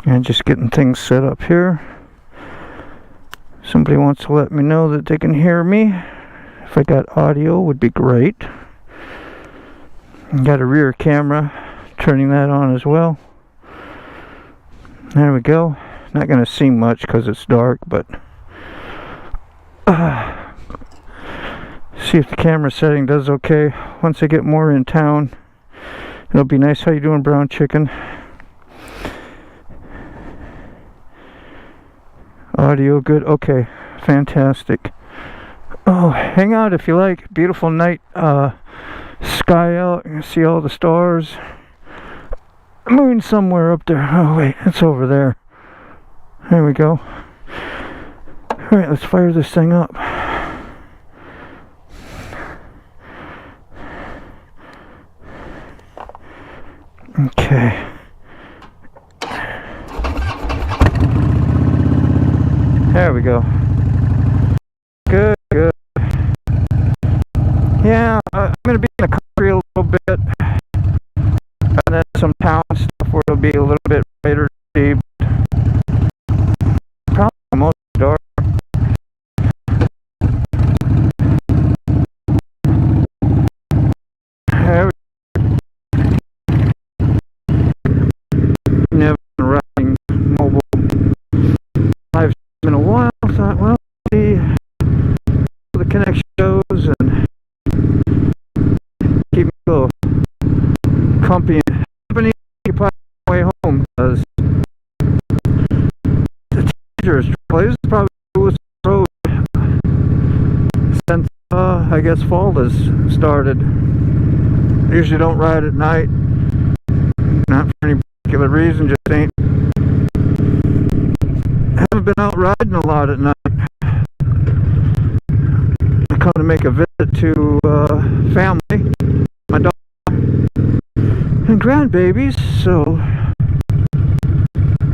And just getting things set up here. Somebody wants to let me know that they can hear me. If I got audio, would be great. Got a rear camera, turning that on as well. There we go. Not going to see much because it's dark, but see if the camera setting does okay. Once I get more in town, it'll be nice. How you doing, brown chicken? Audio good? Okay, fantastic. Oh, hang out if you like. Beautiful night sky out. You can see all the stars. Moon somewhere up there. Oh wait, it's over there. There we go. Alright, let's fire this thing up. Okay. There we go. Good, good. Yeah, I'm going to be in the country a little bit. And then some town stuff where it'll be a little bit brighter to see. Probably most dark. Never been riding mobile live in a while. Thought, well, see the connection goes and keep me a little company occupied my way home, because the dangerous place is probably the road since I guess fall has started. Usually don't ride at night, not for any particular reason, just ain't. Haven't been out riding a lot at night. I come to make a visit to family, my dog and grandbabies, so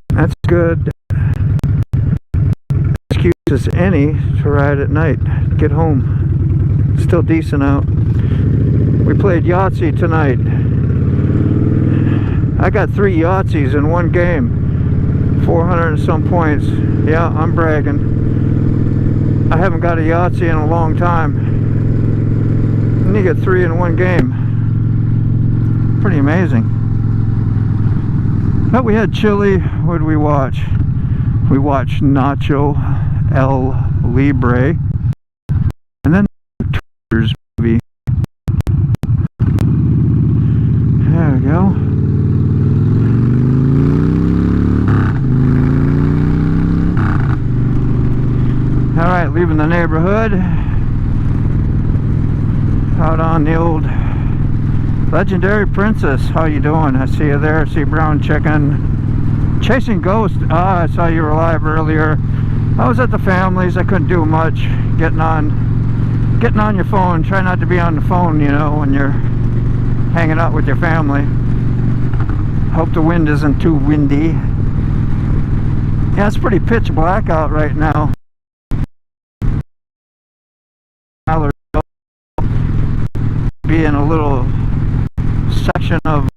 that's good excuse as any to ride at night, get home. Still decent out. We played Yahtzee tonight. I got 3 Yahtzees in one game, 400 and some points. Yeah, I'm bragging. I haven't got a Yahtzee in a long time, and you get 3 in one game. Pretty amazing. But we had chili. What did we watch? We watched Nacho El Libre, and then the Tours movie. There we go. Alright, leaving the neighborhood. Out on the old Legendary Princess. How you doing? I see you there. I see brown chicken. Chasing Ghost. Ah, I saw you were live earlier. I was at the family's. I couldn't do much. Getting on your phone. Try not to be on the phone, you know, when you're hanging out with your family. Hope the wind isn't too windy. Yeah, it's pretty pitch black out right now. Be in a little section of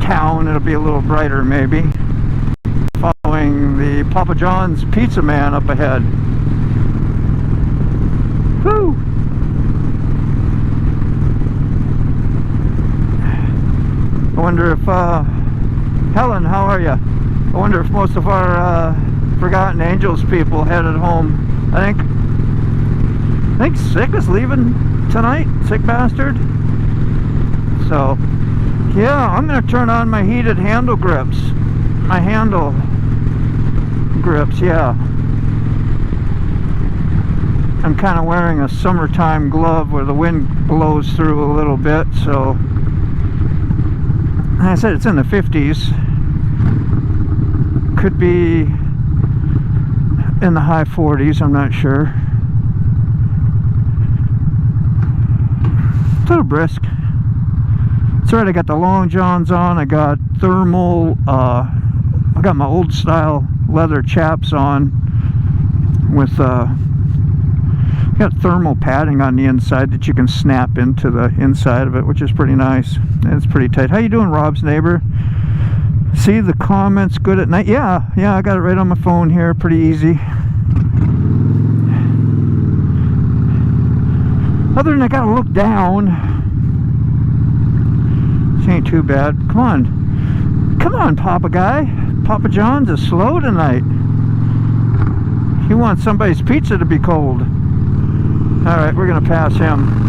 town, it'll be a little brighter maybe. Following the Papa John's Pizza Man up ahead. Woo! I wonder if Helen, how are you? I wonder if most of our Forgotten Angels people headed home. I think Sick is leaving tonight, Sick bastard. So yeah, I'm gonna turn on my heated handle grips. My handle grips, yeah. I'm kind of wearing a summertime glove where the wind blows through a little bit, so like I said, it's in the 50s. Could be in the high 40s, I'm not sure. A little brisk. It's alright, I got the long johns on, I got thermal, I got my old style leather chaps on with, got thermal padding on the inside that you can snap into the inside of it, which is pretty nice. And it's pretty tight. How you doing, Rob's neighbor? See the comments good at night. Yeah, I got it right on my phone here. Pretty easy. Other than I gotta look down. This ain't too bad. Come on, Papa Guy. Papa John's is slow tonight. He wants somebody's pizza to be cold. Alright, we're gonna pass him.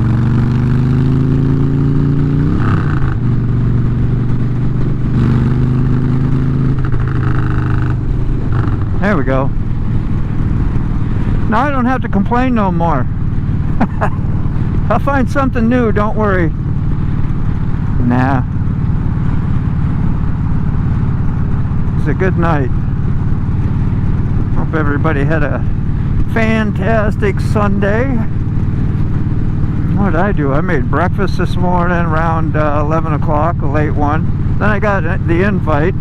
There we go. Now I don't have to complain no more. I'll find something new, don't worry. Nah. It's a good night. Hope everybody had a fantastic Sunday. What did I do? I made breakfast this morning around 11 o'clock, a late one. Then I got the invite.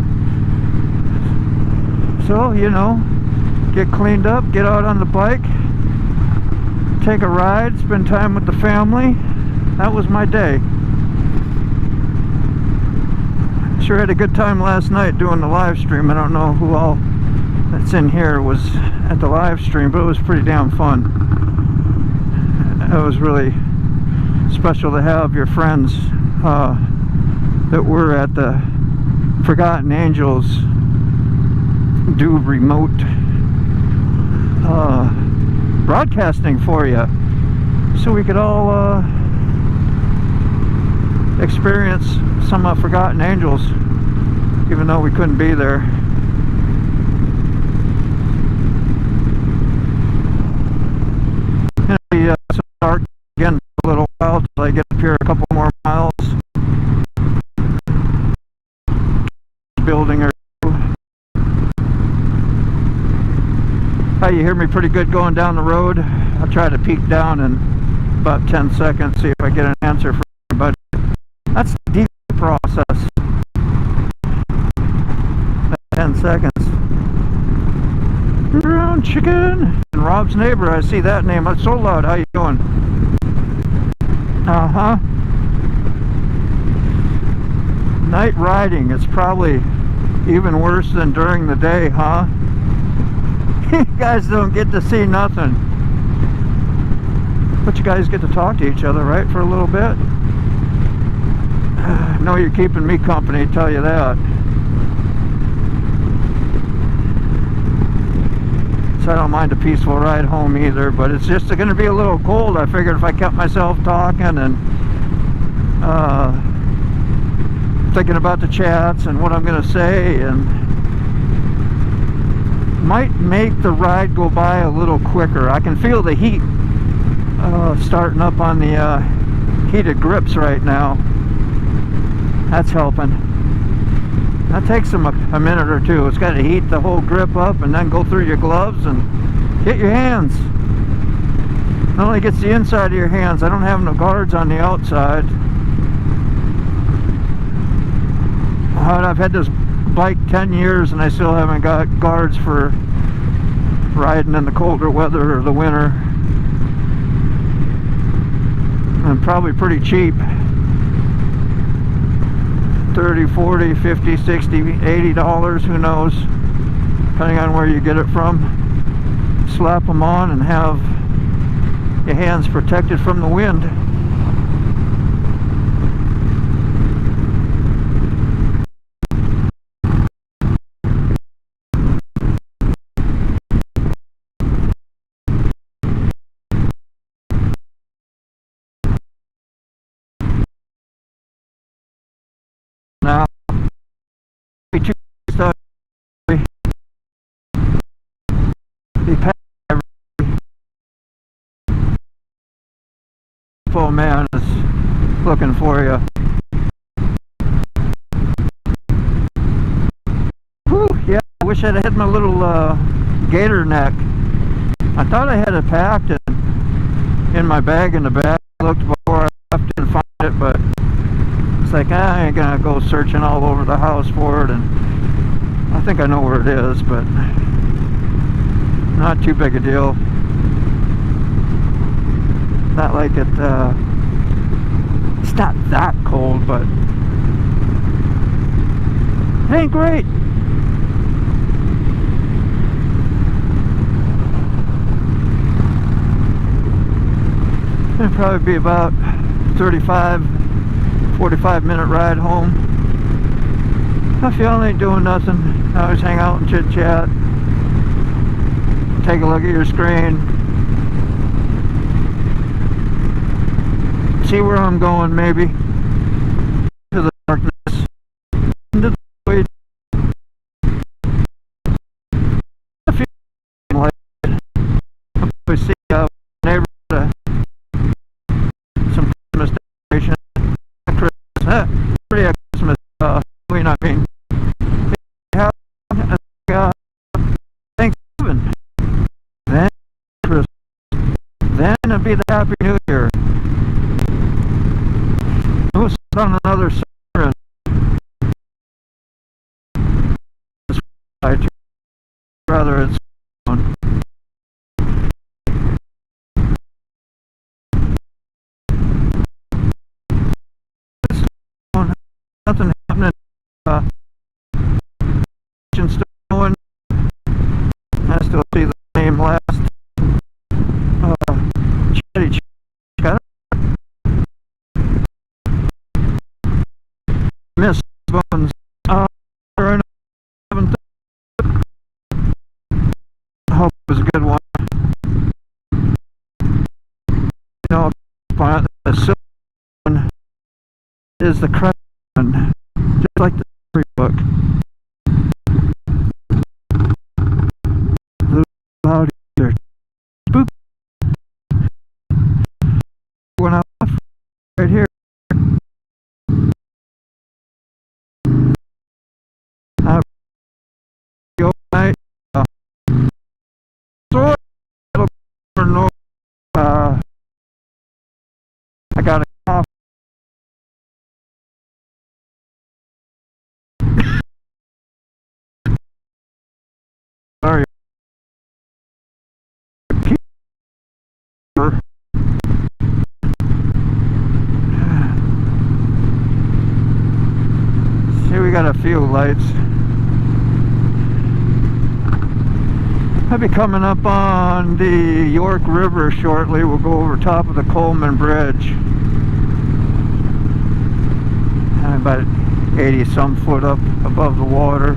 So, you know, get cleaned up, get out on the bike, take a ride, spend time with the family. That was my day. Sure had a good time last night doing the live stream. I don't know who all that's in here was at the live stream, but it was pretty damn fun. It was really special to have your friends that were at the Forgotten Angels do remote broadcasting for you, so we could all experience some Forgotten Angels, even though we couldn't be there. It'll be so dark again for a little while till I get up here a couple more miles. Building or you hear me pretty good going down the road. I'll try to peek down in about 10 seconds, see if I get an answer from everybody. That's the deep process. 10 seconds. Brown chicken. And Rob's neighbor, I see that name. It's so loud. How you doing? Uh-huh. Night riding. It's probably even worse than during the day, huh? You guys don't get to see nothing. But you guys get to talk to each other, right, for a little bit? I know you're keeping me company, tell you that. So I don't mind a peaceful ride home either, but it's just going to be a little cold. I figured if I kept myself talking and thinking about the chats and what I'm going to say, and might make the ride go by a little quicker. I can feel the heat starting up on the heated grips right now. That's helping. That takes them a minute or two. It's got to heat the whole grip up and then go through your gloves and hit your hands. Not only gets the inside of your hands. I don't have no guards on the outside. I've had this bike 10 years and I still haven't got guards for riding in the colder weather or the winter. And probably pretty cheap. 30, 40, 50, 60, $80, who knows, depending on where you get it from. Slap them on and have your hands protected from the wind. Now, the man is looking for you. Whew, yeah, I wish I'd had my little gator neck. I thought I had it packed in my bag in the back. I looked before I left, didn't find it, but it's like, I ain't gonna go searching all over the house for it, and I think I know where it is, but not too big a deal. Not like it's not that cold, but ain't great. It'll probably be about 45 minute ride home. I feel I ain't doing nothing. I always hang out and chit chat. Take a look at your screen. See where I'm going, maybe. To the darkness. Into the void. I feel like we see a neighborhood. Some Christmas decoration. Pretty Christmas. I mean, Thanksgiving. Then Christmas. Then it'll be the Happy New Year. We'll sit on another sermon. I'd rather it's on. Nothing happening. Still going. I still see the same last chatty chat. Miss Bones. I hope it was a good one. You know, the silver one is the correct one, just like the free book. Loud either. Spook. When I left right here. Night. I got a cough. Sorry. See, we got a few lights. I'll be coming up on the York River shortly. We'll go over top of the Coleman Bridge. About 80 some foot up above the water.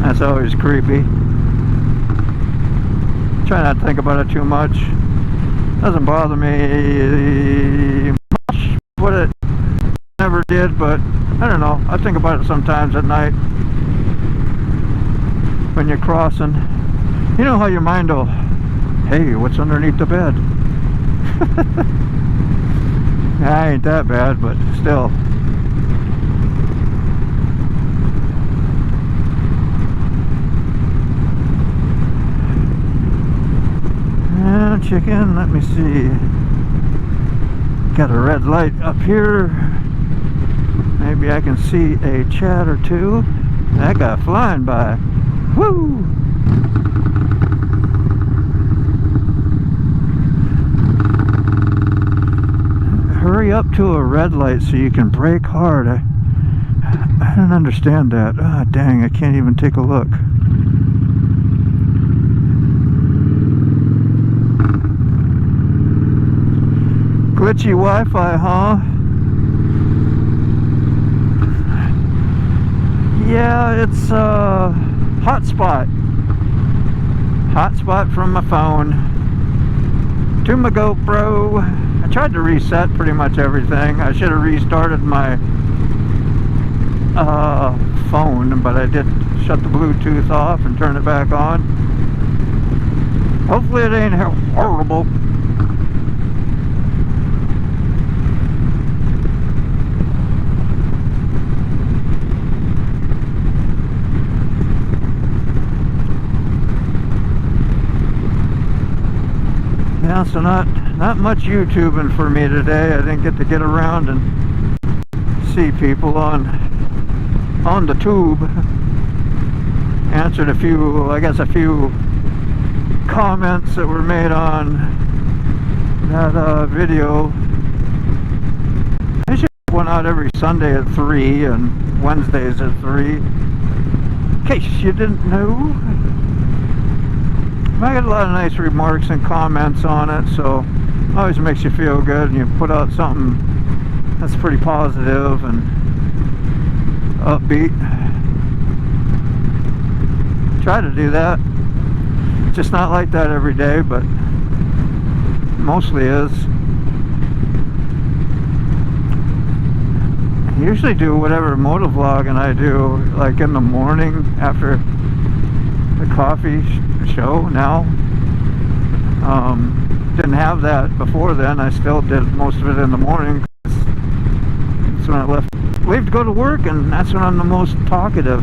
That's always creepy. Try not to think about it too much. Doesn't bother me much what it never did, but I don't know. I think about it sometimes at night when you're crossing. You know how your mind will, hey, what's underneath the bed? I ain't that bad, but still. Chicken, let me see. Got a red light up here. Maybe I can see a chat or two. That guy flying by. Woo! Hurry up to a red light so you can brake hard. I don't understand that. Ah, dang, I can't even take a look. Glitchy Wi-Fi, huh? Yeah, it's a hotspot. Hotspot from my phone to my GoPro. I tried to reset pretty much everything. I should have restarted my phone, but I did shut the Bluetooth off and turn it back on. Hopefully it ain't horrible. Yeah, so not much YouTubing for me today. I didn't get around and see people on the tube. Answered a few comments that were made on that video. I should have one going out every Sunday at 3 and Wednesdays at 3. In case you didn't know. I got a lot of nice remarks and comments on it, so it always makes you feel good, and you put out something that's pretty positive and upbeat. Try to do that. Just not like that every day, but mostly is. I usually do whatever motovlogging I do, like in the morning after the coffee show now. Didn't have that before then. I still did most of it in the morning. That's when I leave to go to work, and that's when I'm the most talkative.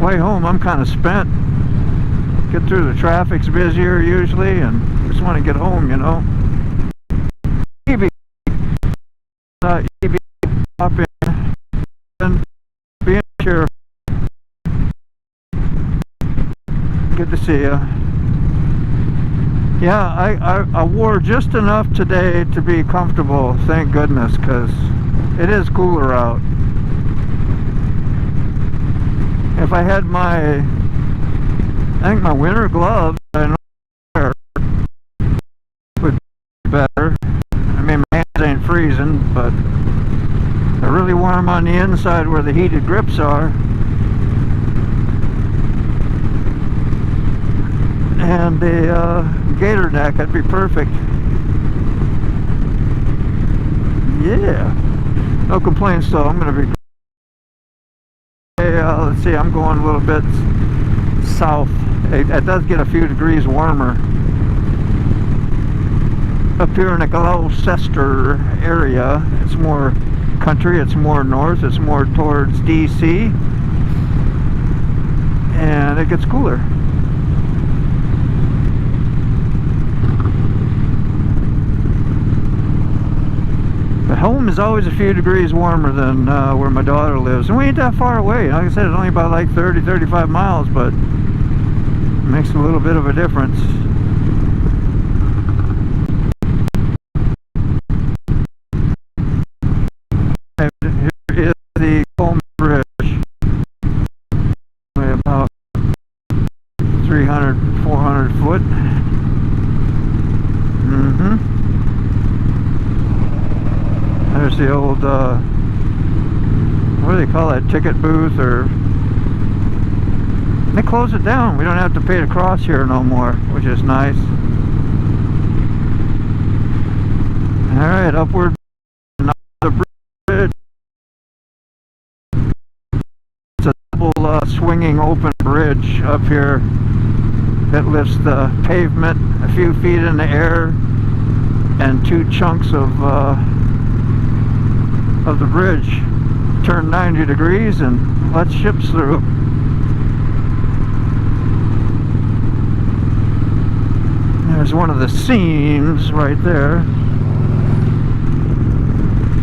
Way home, I'm kind of spent. Get through the traffic's busier usually, and just want to get home, you know. EB, pop in, being sheriff. Good to see you. Yeah, I wore just enough today to be comfortable, thank goodness, because it is cooler out. If I had I think my winter gloves, I know would be better. I mean, my hands ain't freezing, but they're really warm on the inside where the heated grips are. And the gator neck, that'd be perfect. Yeah, no complaints though. I'm gonna be. Hey, let's see. I'm going a little bit south. It does get a few degrees warmer up here in the Gloucester area. It's more country. It's more north. It's more towards DC, and it gets cooler. But home is always a few degrees warmer than where my daughter lives. And we ain't that far away. Like I said, it's only about like 30, 35 miles, but it makes a little bit of a difference. Here is the Coleman Bridge. About 300, 400 foot. There's the old, what do they call that, ticket booth, or they closed it down. We don't have to pay to cross here no more, which is nice. Alright, upward the bridge. It's a double swinging open bridge up here that lifts the pavement a few feet in the air, and two chunks of the bridge turn 90 degrees and let ships through. There's one of the seams right there.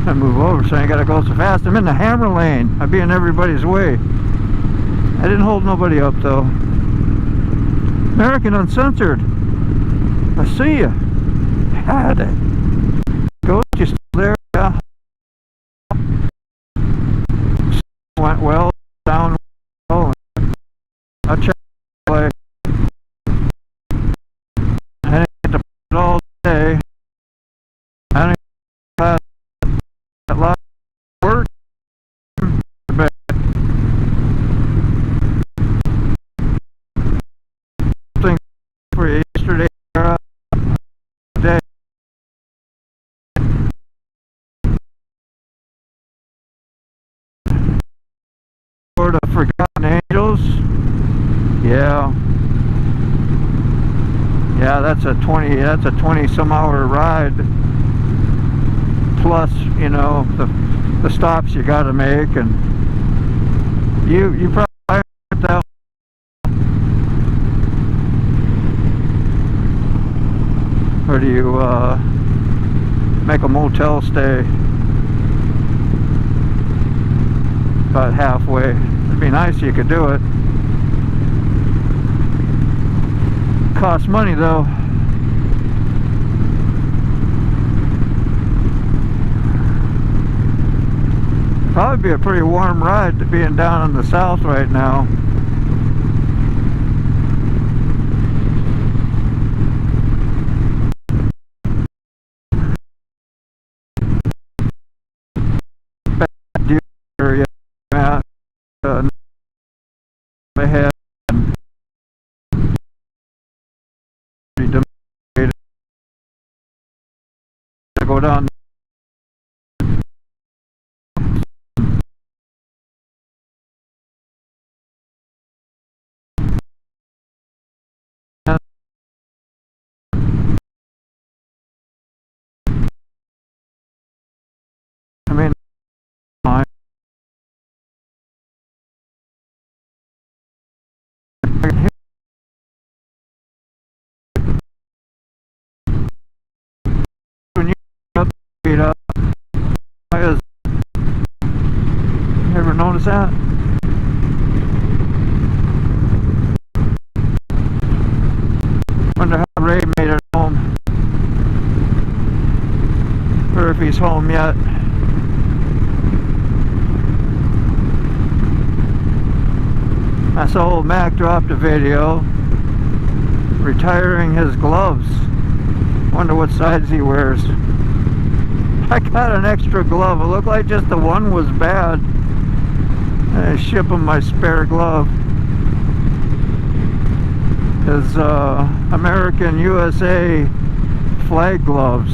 I move over so I ain't gotta go so fast. I'm in the hammer lane. I'd be in everybody's way. I didn't hold nobody up though. American Uncensored. I see you. Had it. Ghost, you still there? Yeah. Went well, down well. I checked the play. I didn't get to play it all day. I didn't pass a lot of work. Something for yesterday. Day. Of Forgotten Angels. Yeah, that's a 20 some hour ride, plus, you know, the stops you got to make, and you probably that. Or do you make a motel stay about halfway? It'd be nice if you could do it. Costs money though. That'd be a pretty warm ride to being down in the south right now. Ahead to go down. I mean, when you speed up, ever notice that? Wonder how Ray made it home, or if he's home yet. I saw old Mac dropped a video retiring his gloves. Wonder what size he wears. I got an extra glove. It looked like just the one was bad. I ship him my spare glove. His American USA flag gloves.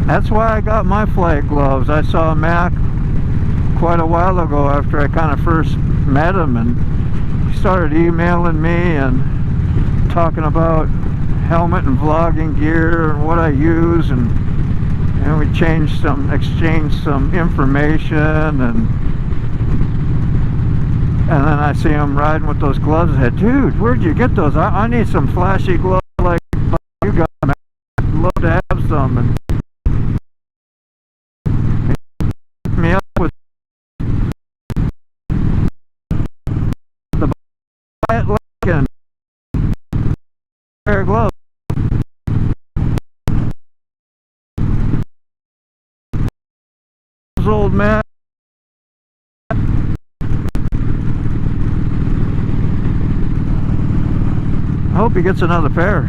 That's why I got my flag gloves. I saw Mac quite a while ago after I kind of first met him, and he started emailing me and talking about helmet and vlogging gear and what I use, and we exchanged some information, and then I see him riding with those gloves. I said, dude, where'd you get those? I need some flashy gloves like you got, man. I'd love to have some. And me up with the quiet looking pair of gloves. Old man. I hope he gets another pair.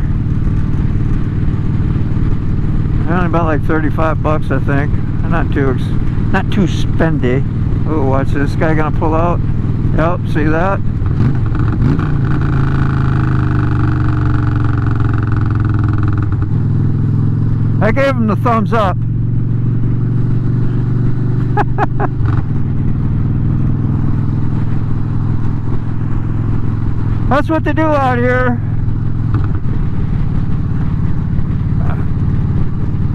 They're only about like 35 bucks, I think. They're not too spendy. Oh, watch this guy gonna pull out. Yep, see that? I gave him the thumbs up. That's what they do out here.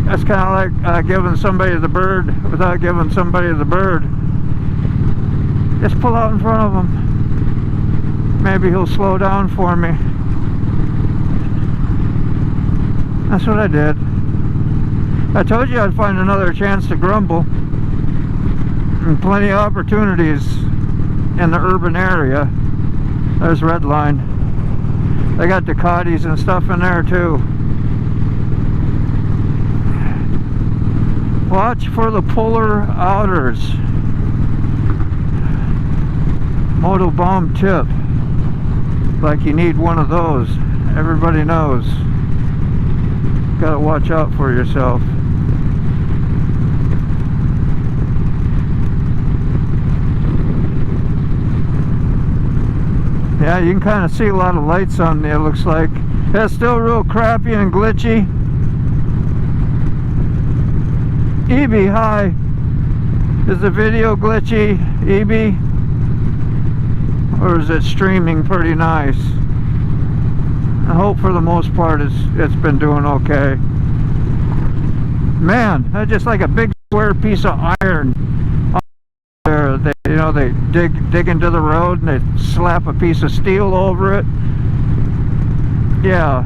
That's kind of like giving somebody the bird without giving somebody the bird. Just pull out in front of him. Maybe he'll slow down for me. That's what I did. I told you I'd find another chance to grumble. And plenty of opportunities in the urban area. There's Redline. They got Ducatis and stuff in there too. Watch for the polar outers. Moto bomb tip. Like you need one of those. Everybody knows. Gotta watch out for yourself. Yeah, you can kind of see a lot of lights on there, looks like. It's still real crappy and glitchy. EB, hi. Is the video glitchy, EB? Or is it streaming pretty nice? I hope for the most part it's been doing okay. Man, that's just like a big square piece of iron. There, they dig into the road and they slap a piece of steel over it. Yeah,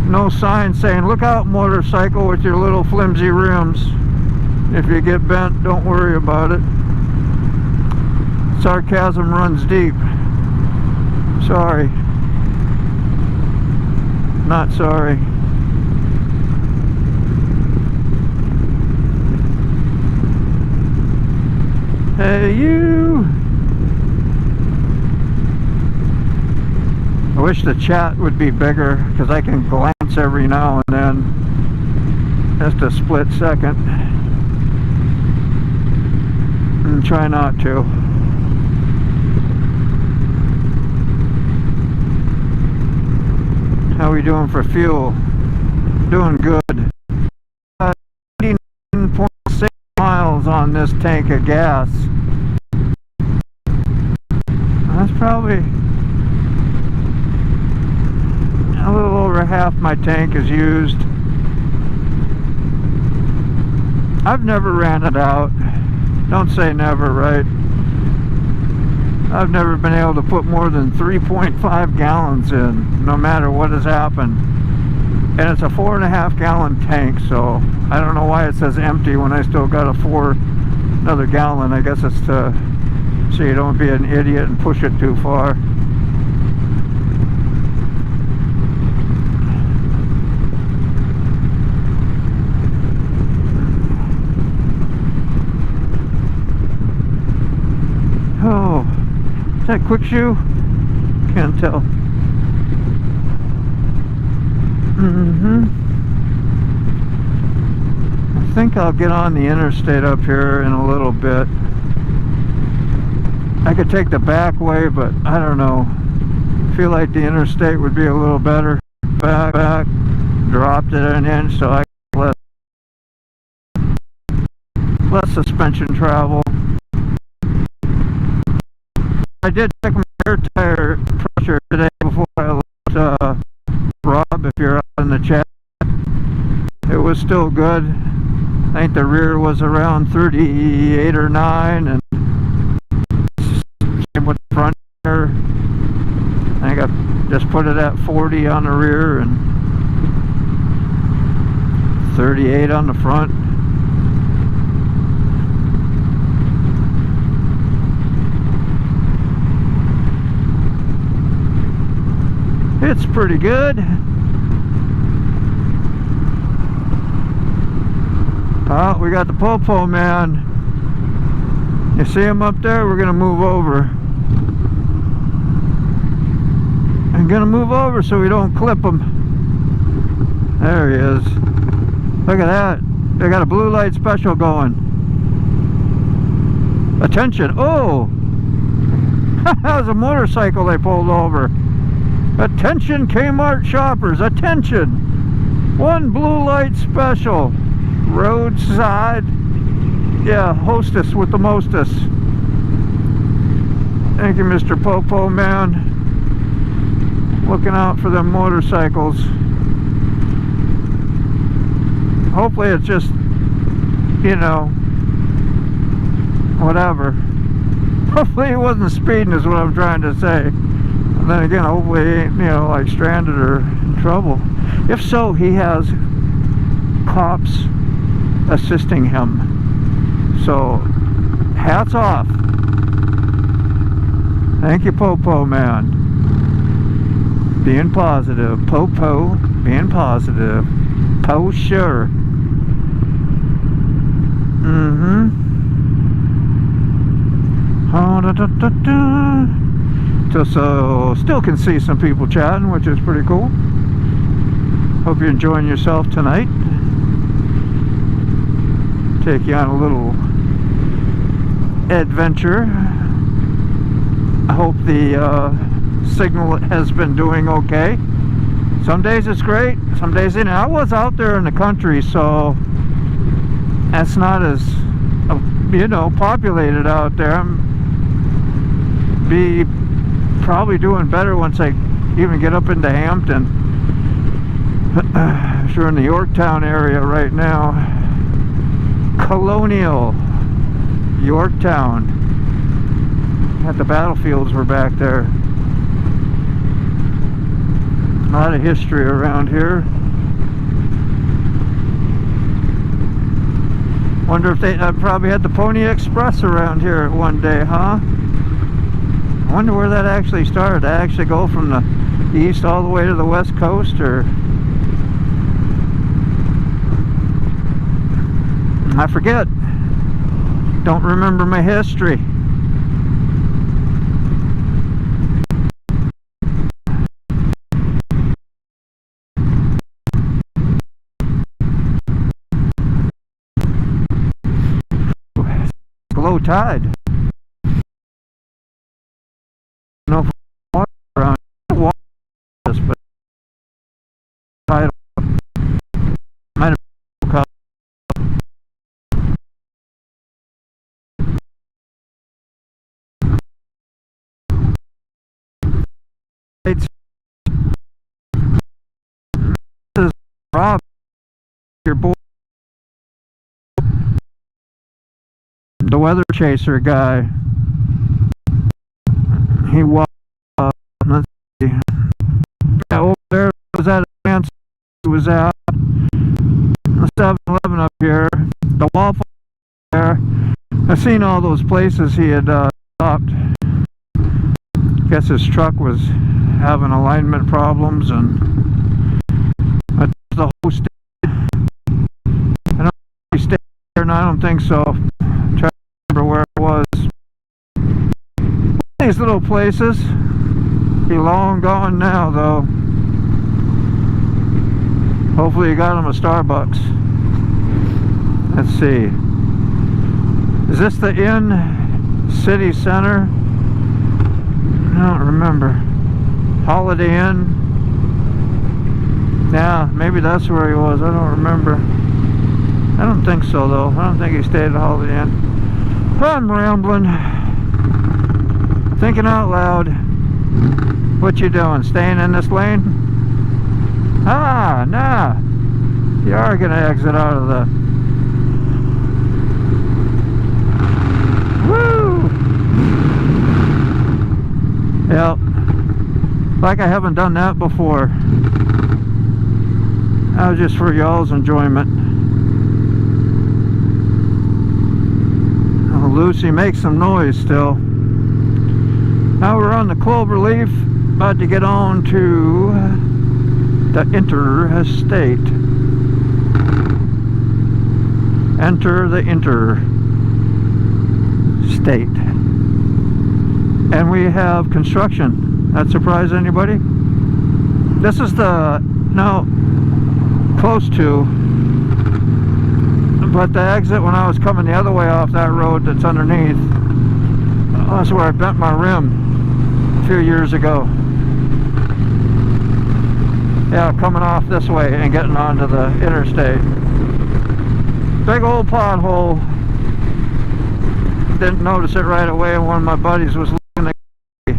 no sign saying look out motorcycle with your little flimsy rims. If you get bent, don't worry about it. Sarcasm runs deep. Sorry. Not sorry. Hey, you. I wish the chat would be bigger because I can glance every now and then. Just a split second. And try not to. How we doing for fuel? Doing good. 89.6 miles on this tank of gas. That's probably a little over half my tank is used. I've never ran it out. Don't say never, right? I've never been able to put more than 3.5 gallons in, no matter what has happened. And it's a 4.5 gallon tank, so I don't know why it says empty when I still got another gallon. I guess it's to so you don't be an idiot and push it too far. Oh, is that quick shoe? Can't tell. I think I'll get on the interstate up here in a little bit. I could take the back way, but I don't know. I feel like the interstate would be a little better. Back, dropped it an inch so I get less suspension travel. I did check my air tire pressure today before I left. Rob, if you're up in the chat, it was still good. I think the rear was around 38 or 9, and same with the front here. I think I just put it at 40 on the rear and 38 on the front. It's pretty good. Oh, we got the Popo man. You see him up there? We're gonna move over. I'm gonna move over so we don't clip him. There he is. Look at that. They got a blue light special going. Attention. Oh! That was a motorcycle they pulled over. Attention Kmart shoppers, attention! One blue light special. Roadside. Yeah, hostess with the mostess. Thank you, Mr. Popo man. Looking out for them motorcycles. Hopefully it's just, you know, whatever. Hopefully he wasn't speeding is what I'm trying to say. And then again, hopefully he ain't, you know, like stranded or in trouble. If so, he has cops assisting him. So, hats off. Thank you, Popo man. Being positive. Popo, being positive. Po sure. Oh, da, da, da, da. So still can see some people chatting, which is pretty cool. Hope you're enjoying yourself tonight. Take you on a little adventure. I hope the signal has been doing okay. Some days it's great, some days it. I was out there in the country, so that's not as you know, populated out there. Be probably doing better once I even get up into Hampton. Sure, in the Yorktown area right now. Colonial Yorktown. At the battlefields were back there. A lot of history around here. Wonder if they probably had the Pony Express around here one day, huh? I wonder where that actually started. Did that actually go from the east all the way to the west coast, or I forget. Don't remember my history. Low tide. No water around. Water, but tide might have come. This is Rob, your boy, the weather chaser guy. He was, let's see, yeah, over there was at a dance. He was at the 7-Eleven up here, the Waffle there. I've seen all those places he had stopped. Guess his truck was having alignment problems, and that's the host. I don't know if he stayed there, and I don't think so. I'm trying to remember where it was. These little places, he long gone now though. Hopefully you got him a Starbucks. Let's see. Is this the Inn City Center? I don't remember. Holiday Inn? Yeah, maybe that's where he was. I don't remember. I don't think so though. I don't think he stayed at Holiday Inn. I'm rambling. Thinking out loud. What you doing? Staying in this lane? Ah, nah. You are gonna exit out of the... Woo! Yep. Like I haven't done that before. That was just for y'all's enjoyment. Oh, Lucy makes some noise still. Now we're on the Cloverleaf, about to get on to the Interstate. Enter the Interstate. And we have construction. That surprise anybody? This is the, no, close to, but the exit when I was coming the other way off that road that's underneath, that's where I bent my rim a few years ago. Yeah, coming off this way and getting onto the interstate. Big old pothole. Didn't notice it right away, and one of my buddies was looking at me.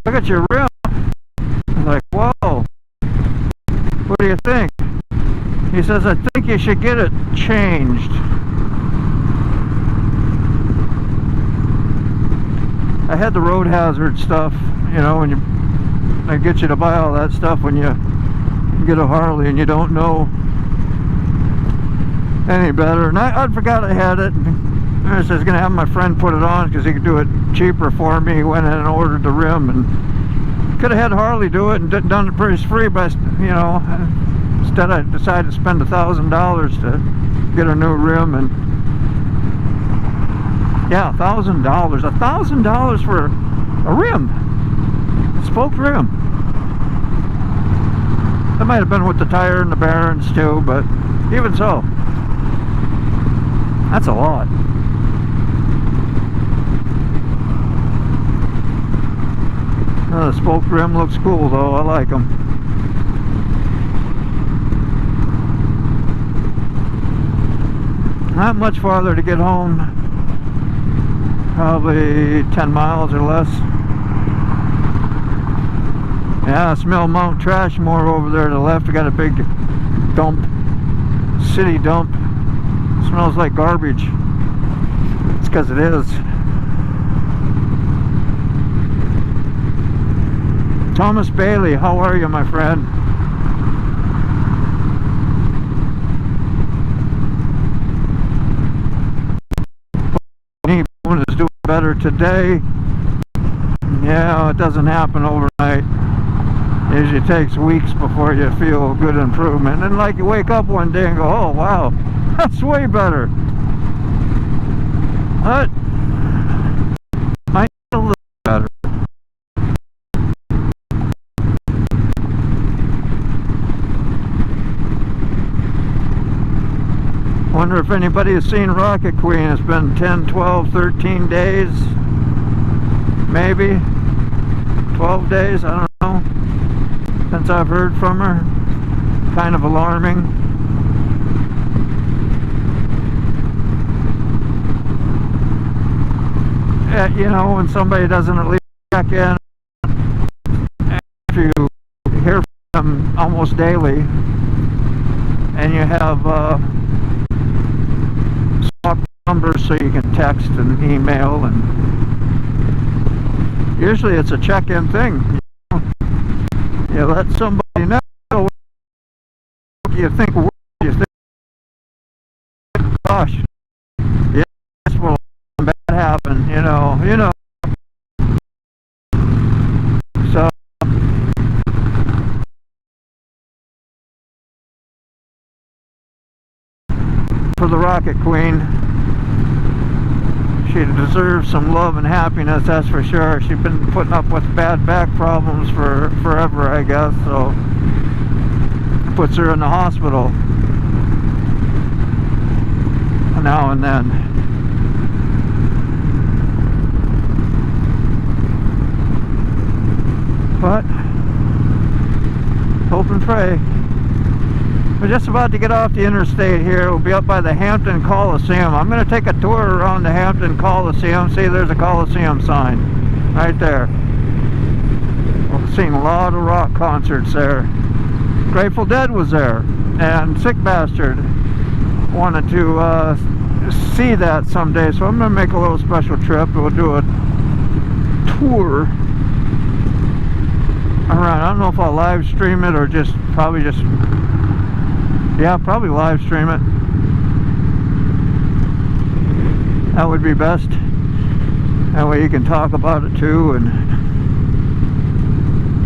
Look at your rim. I was like, whoa. What do you think? He says, I think you should get it changed. I had the road hazard stuff, you know, when they get you to buy all that stuff when you get a Harley and you don't know any better. And I forgot I had it. And I was just going to have my friend put it on because he could do it cheaper for me. He went in and ordered the rim, and could have had Harley do it and done it pretty free, but you know, instead I decided to spend $1,000 to get a new rim. And yeah, $1,000 for a rim, a spoke rim. That might have been with the tire and the bearings too, but even so, that's a lot. The spoke rim looks cool though. I like them. Not much farther to get home. Probably 10 miles or less. Yeah, I smell Mount Trashmore over there to the left. We got a big dump, city dump. It smells like garbage. It's because it is. Thomas Bailey, how are you, my friend? Anyone is doing better today. Yeah, it doesn't happen overnight. It usually takes weeks before you feel good improvement. And like you wake up one day and go, oh wow, that's way better. But might get a little better. Wonder if anybody has seen Rocket Queen. It's been 10, 12, 13 days. Maybe 12 days, I don't know, since I've heard from her. Kind of alarming. You know, when somebody doesn't at least check in, if you hear from them almost daily, and you have swap numbers so you can text and email, and usually it's a check-in thing. You let somebody know you think, gosh, yeah, this will bad happen, you know. So for the Rocket Queen, she deserves some love and happiness, that's for sure. She's been putting up with bad back problems for forever, I guess, so it puts her in the hospital now and then. But hope and pray. We're just about to get off the interstate here. We'll be up by the Hampton Coliseum. I'm going to take a tour around the Hampton Coliseum. See, there's a Coliseum sign right there. We've seen a lot of rock concerts there. Grateful Dead was there, and Sick Bastard wanted to see that someday, so I'm going to make a little special trip. We'll do a tour around. I don't know if I'll live stream it or probably live stream it. That would be best. That way you can talk about it too and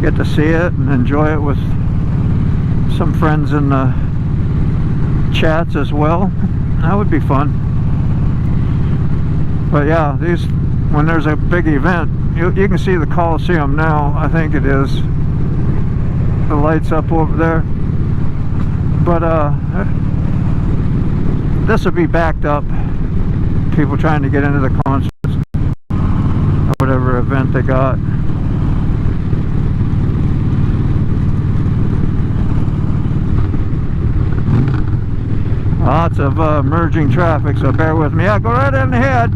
get to see it and enjoy it with some friends in the chats as well. That would be fun. But yeah, when there's a big event, you can see the Coliseum now. I think it is. The lights up over there. But this will be backed up. People trying to get into the concerts or whatever event they got. Lots of merging traffic, so bear with me. Yeah, go right in ahead.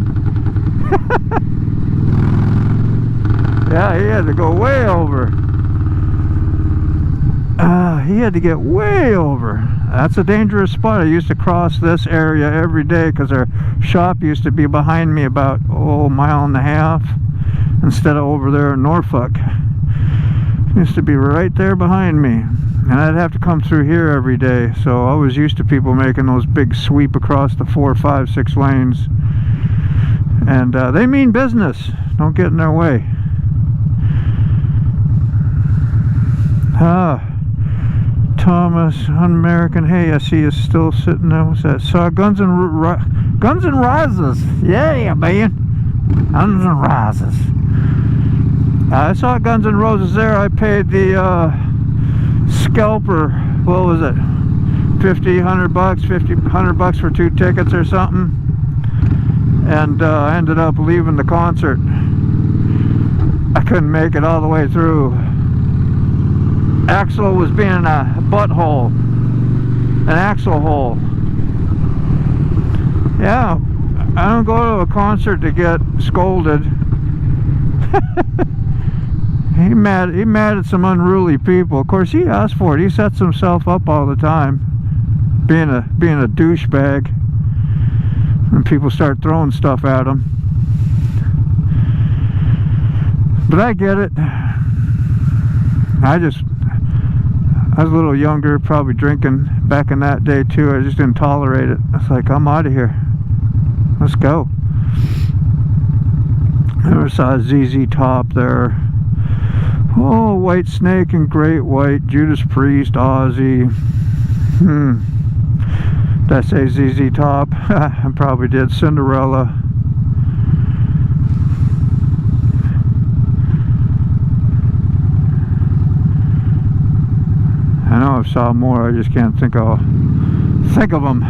Yeah, he had to go way over. He had to get way over. That's a dangerous spot. I used to cross this area every day because our shop used to be behind me about a mile and a half instead of over there in Norfolk. It used to be right there behind me, and I'd have to come through here every day. So I was used to people making those big sweep across the 4, 5, 6 lanes, and they mean business. Don't get in their way. Thomas, Un-American. Hey, I see you still sitting there. What's that? Saw Guns N' Roses. Yeah, man. Guns N' Roses. I saw Guns N' Roses there. I paid the scalper. What was it? $100 for 2 tickets or something. And I ended up leaving the concert. I couldn't make it all the way through. Axel was being a butthole, an axle hole. Yeah, I don't go to a concert to get scolded. He mad at some unruly people. Of course, he asked for it. He sets himself up all the time, being a douchebag. And people start throwing stuff at him. But I get it. I was a little younger, probably drinking back in that day too. I just didn't tolerate it. I was like, I'm out of here. Let's go. Never saw ZZ Top there. Oh, White Snake and Great White, Judas Priest, Ozzy. Did I say ZZ Top? I probably did. Cinderella. I know I've saw more, I just can't think of them.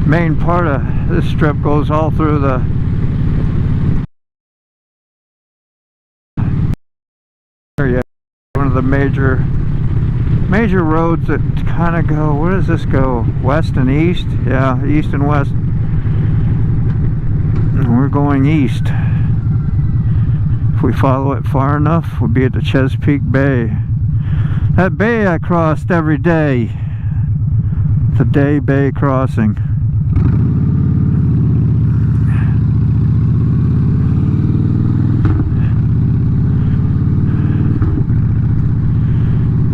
The main part of this strip goes all through the area. One of the major roads that kind of go, where does this go? West and east? Yeah, east and west. And we're going east. If we follow it far enough, we'll be at the Chesapeake Bay. That bay I crossed every day. The Day Bay crossing.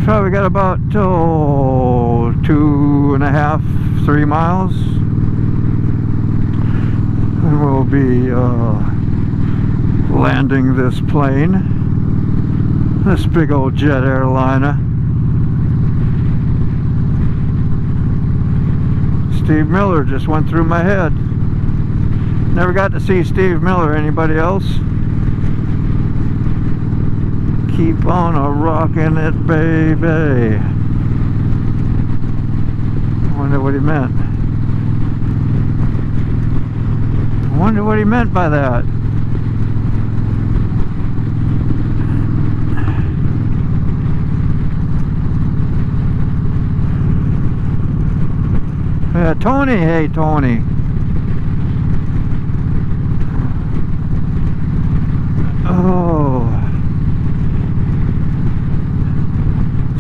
Probably got about 2.5, 3 miles, and we'll be landing this plane, this big old jet airliner. Steve Miller just went through my head. Never got to see Steve Miller. Anybody else? Keep on a-rockin' it, baby. I wonder what he meant. I wonder what he meant by that. Yeah, Tony. Hey, Tony. Oh.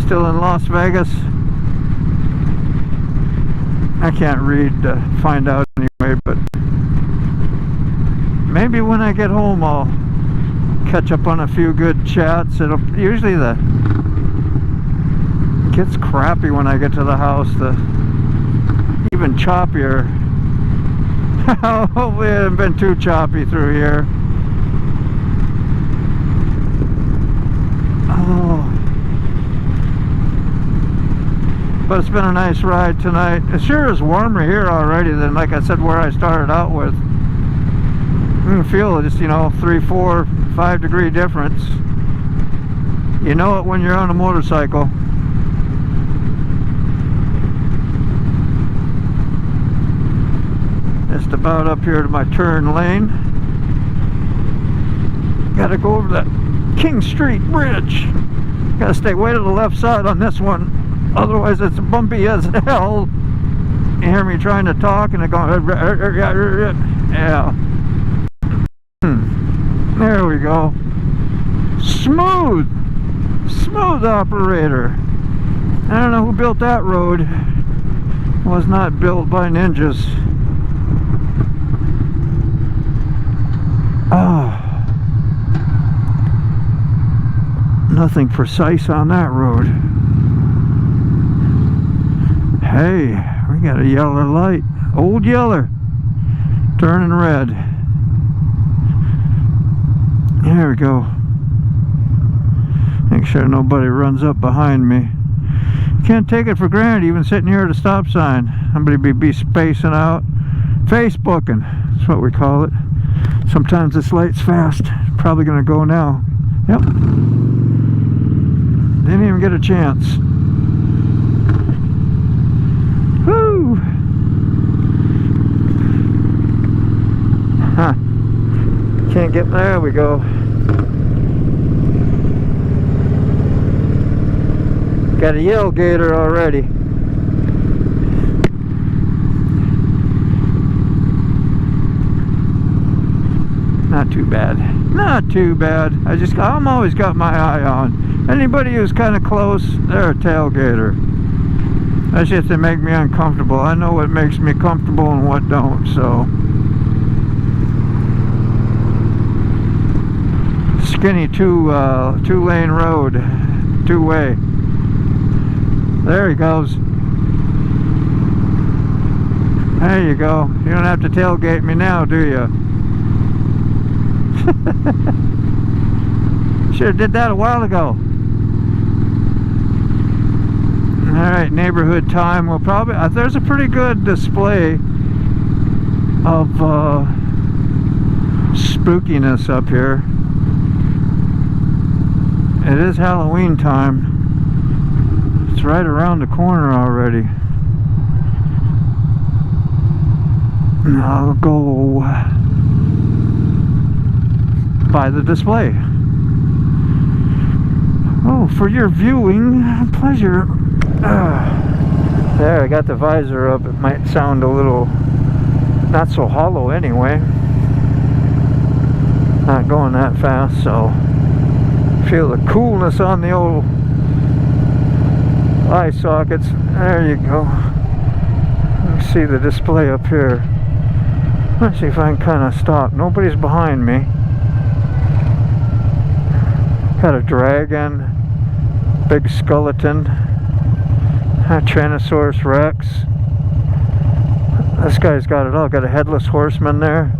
Still in Las Vegas. I can't read to find out anyway, but maybe when I get home I'll catch up on a few good chats. It'll usually it gets crappy when I get to the house. Even choppier. Hopefully it hasn't been too choppy through here. Oh. But it's been a nice ride tonight. It sure is warmer here already than, like I said, where I started out with. You can feel just, 3, 4, 5 degree difference. You know it when you're on a motorcycle. Just about up here to my turn lane. Gotta go over that King Street Bridge. Gotta stay way to the left side on this one. Otherwise it's bumpy as hell. You hear me trying to talk and it going, yeah. There we go. Smooth operator. I don't know who built that road. It was not built by ninjas. Oh. Nothing precise on that road. Hey, we got a yellow light. Old yeller. Turning red. There we go. Make sure nobody runs up behind me. Can't take it for granted even sitting here at a stop sign. Somebody be spacing out. Facebooking. That's what we call it. Sometimes this light's fast. Probably gonna go now. Yep. Didn't even get a chance. Woo! Huh. Can't get, there we go. Got a yell gator already. Not too bad. Not too bad. I'm always got my eye on. Anybody who's kind of close, they're a tailgater. That's just to make me uncomfortable. I know what makes me comfortable and what don't, so. Skinny two-lane road, two-way. There he goes. There you go. You don't have to tailgate me now, do you? Should have did that a while ago. Alright, neighborhood time. We'll probably there's a pretty good display of spookiness up here. It is Halloween time. It's right around the corner already. I'll go by the display. Oh, for your viewing pleasure. There, I got the visor up. It might sound a little not so hollow anyway. Not going that fast, so feel the coolness on the old eye sockets. There you go. Let me see the display up here. Let's see if I can kind of stop. Nobody's behind me. Got a dragon, big skeleton, a Tyrannosaurus Rex. This guy's got it all. Got a headless horseman there.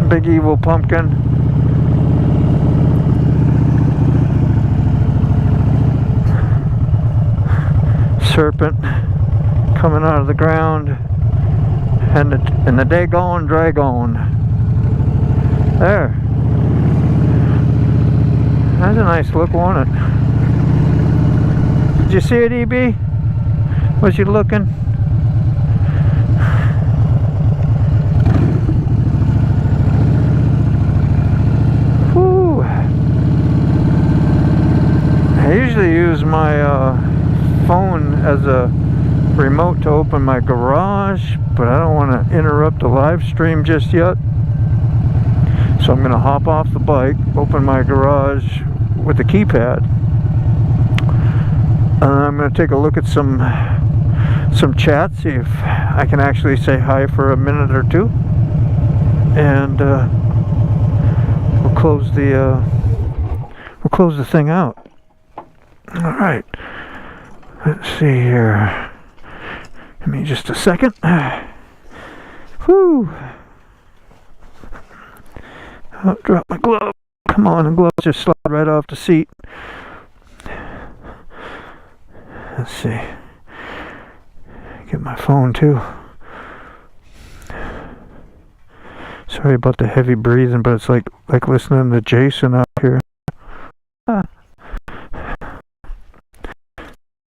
Big evil pumpkin. Serpent coming out of the ground. And the Dagon Dragon. There. That's a nice look, wasn't it? Did you see it, EB? Was you looking? Whew. I usually use my phone as a remote to open my garage, but I don't want to interrupt the live stream just yet. So I'm going to hop off the bike, open my garage with the keypad, and I'm going to take a look at some chat, see if I can actually say hi for a minute or two, and we'll close the thing out. All right, let's see here. Give me just a second. Whew. Oh, drop my glove. Come on, the gloves just slide right off the seat. Let's see. Get my phone too. Sorry about the heavy breathing, but it's like listening to Jason out here.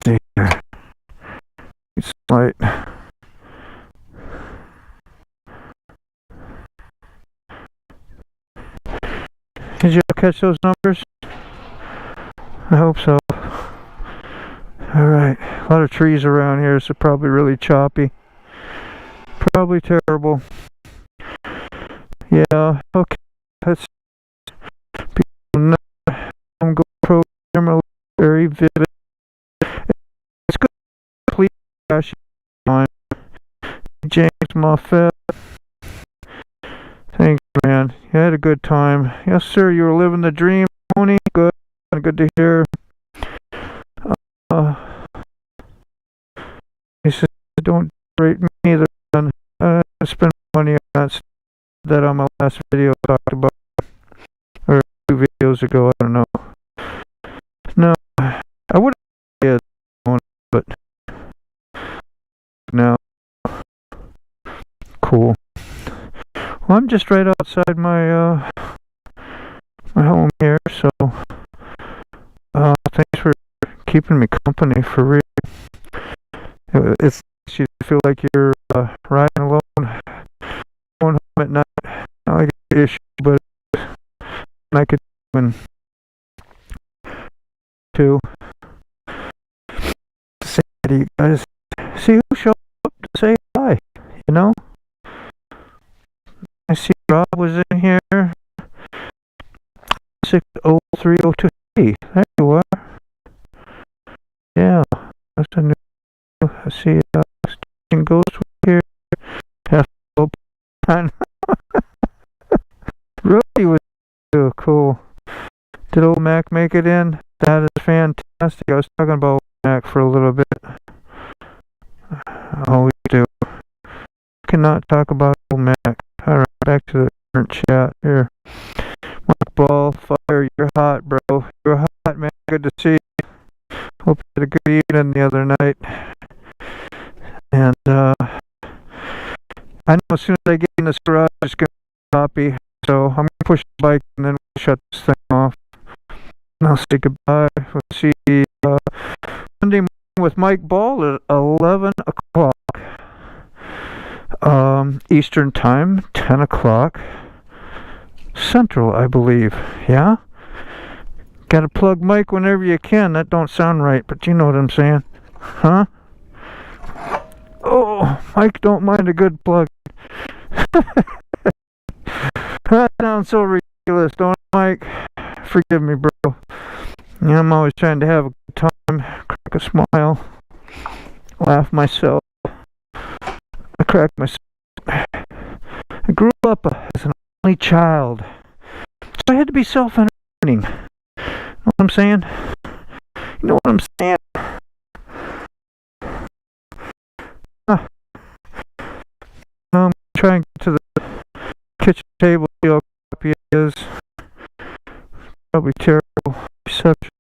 See here. It's light. Did you catch those numbers? I hope so. Alright, a lot of trees around here, so probably really choppy. Probably terrible. Yeah, okay. That's people know GoPro camera very vivid. It's good. Please cash on James Moffett. Thanks, man. You had a good time. Yes, sir. You were living the dream, Tony. Good. Good to hear. He said, "Don't rate me either. I spent money on that on my last video I talked about, or 2 videos ago. I don't know. No, I would have said, but no. Cool. Well, I'm just right outside my my home here, so thanks for keeping me company for real. It's you feel like you're riding alone, going home at night. Not like an issue, but I could even too. Say to you guys, see who showed up to say hi. You know. I see Rob was in here. 603023. There you are. Yeah, that's a new. I see Ghost here. Half open. Really was cool. Did old Mac make it in? That is fantastic. I was talking about Mac for a little bit. I always do. Cannot talk about old Mac. Alright, back to the current chat here. Mark Ball, fire, you're hot, bro. You're hot, man. Good to see you. Hope you had a good evening the other night. And I know as soon as I get in this garage, it's going to be choppy. So I'm going to push the bike and then we'll shut this thing off. And I'll say goodbye. We'll see Monday morning with Mike Ball at 11 o'clock Eastern Time, 10 o'clock Central, I believe. Yeah? Gotta plug Mike whenever you can. That don't sound right, but you know what I'm saying. Huh? Oh, Mike don't mind a good plug. That sounds so ridiculous, don't it, Mike? Forgive me, bro. Yeah, I'm always trying to have a good time, crack a smile, laugh myself. I crack myself. I grew up as an only child, so I had to be self-entertaining. Know what I'm saying? You know what I'm saying? I'm trying to get to the kitchen table, see how crappy it is. Probably terrible reception.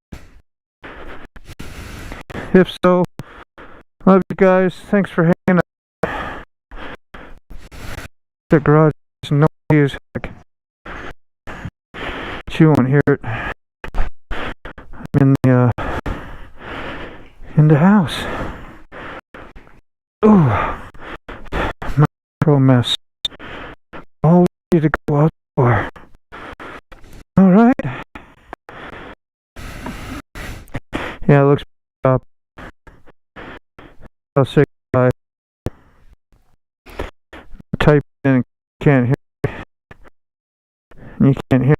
If so, love you guys. Thanks for hanging out. The garage is noisy as heck. But you won't hear it. I'm in the house. Ooh, micro mess. All ready to go out the door. All right. Yeah, it looks up. I'll say goodbye. Type in and can't hear me. You can't hear